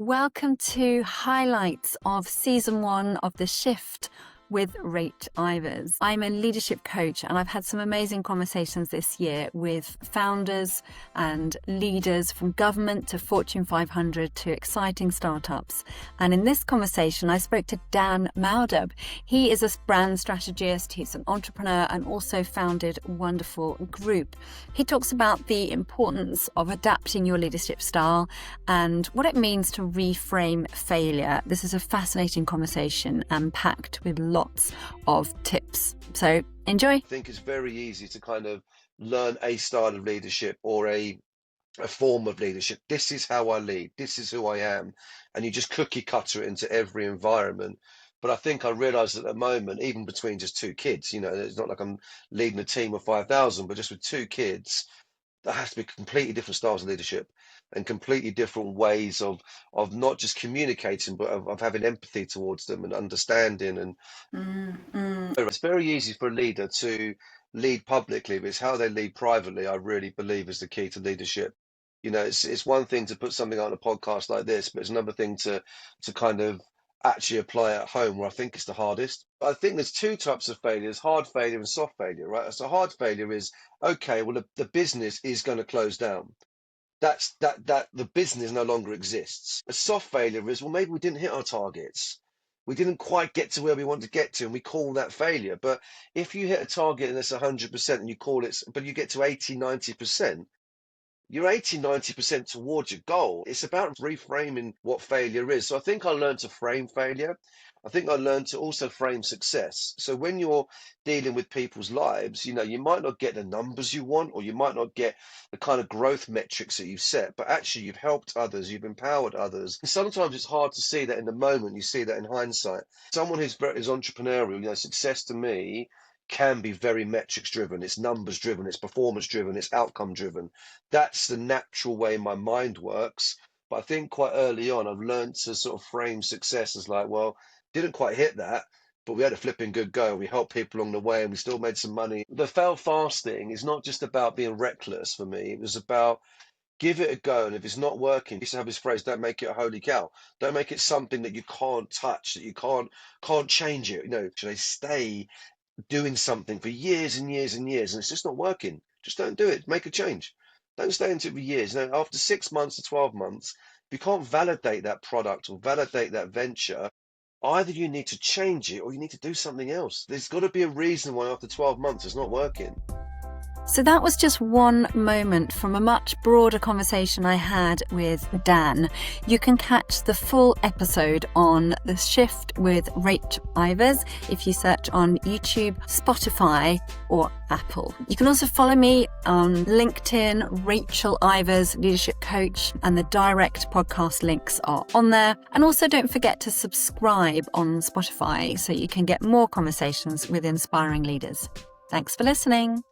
Welcome to highlights of season 1 of The Shift with Rach. I'm a leadership coach and I've had some amazing conversations this year with founders and leaders from government to Fortune 500 to exciting startups. And in this conversation, I spoke to Dan Maudhub. He is a brand strategist, he's an entrepreneur and also founded a wonderful group. He talks about the importance of adapting your leadership style and what it means to reframe failure. This is a fascinating conversation and packed with lots of tips. So enjoy. I think it's very easy to kind of learn a style of leadership or a form of leadership. This is how I lead. This is who I am. And you just cookie cutter it into every environment. But I think I realized at the moment, even between just two kids, it's not like I'm leading a team of 5,000, but just with two kids, there has to be completely different styles of leadership and completely different ways of not just communicating, but of having empathy towards them and understanding. And it's very easy for a leader to lead publicly, but it's how they lead privately, I really believe, is the key to leadership. It's one thing to put something on a podcast like this, but it's another thing to kind of actually apply at home, where I think it's the hardest. I think there's two types of failures: hard failure and soft failure, right? So hard failure is, okay, well, the business is going to close down. That's that the business no longer exists. A soft failure is, well, maybe we didn't hit our targets. We didn't quite get to where we wanted to get to, and we call that failure. But if you hit a target and it's 100% and you call it, but you get to 80, 90%, you're 80, 90% towards your goal. It's about reframing what failure is. So I think I learned to frame failure. I think I learned to also frame success. So when you're dealing with people's lives, you might not get the numbers you want, or you might not get the kind of growth metrics that you've set, but actually you've helped others, you've empowered others. And sometimes it's hard to see that in the moment. You see that in hindsight. Someone who's entrepreneurial, success to me can be very metrics driven. It's numbers driven, it's performance driven, it's outcome driven. That's the natural way my mind works. But I think quite early on, I've learned to sort of frame success as like, well, didn't quite hit that, but we had a flipping good go. We helped people along the way and we still made some money. The fail fast thing is not just about being reckless for me. It was about give it a go. And if it's not working, he used to have his phrase, don't make it a holy cow. Don't make it something that you can't touch, that you can't change it. Should I stay doing something for years and years and years and it's just not working? Just don't do it. Make a change. Don't stay into it for years. After 6 months to 12 months, if you can't validate that product or validate that venture, either you need to change it or you need to do something else. There's got to be a reason why after 12 months it's not working. So that was just one moment from a much broader conversation I had with Dan. You can catch the full episode on The Shift with Rach if you search on YouTube, Spotify or Apple. You can also follow me on LinkedIn, Rachel Ivers, Leadership Coach, and the direct podcast links are on there. And also don't forget to subscribe on Spotify so you can get more conversations with inspiring leaders. Thanks for listening.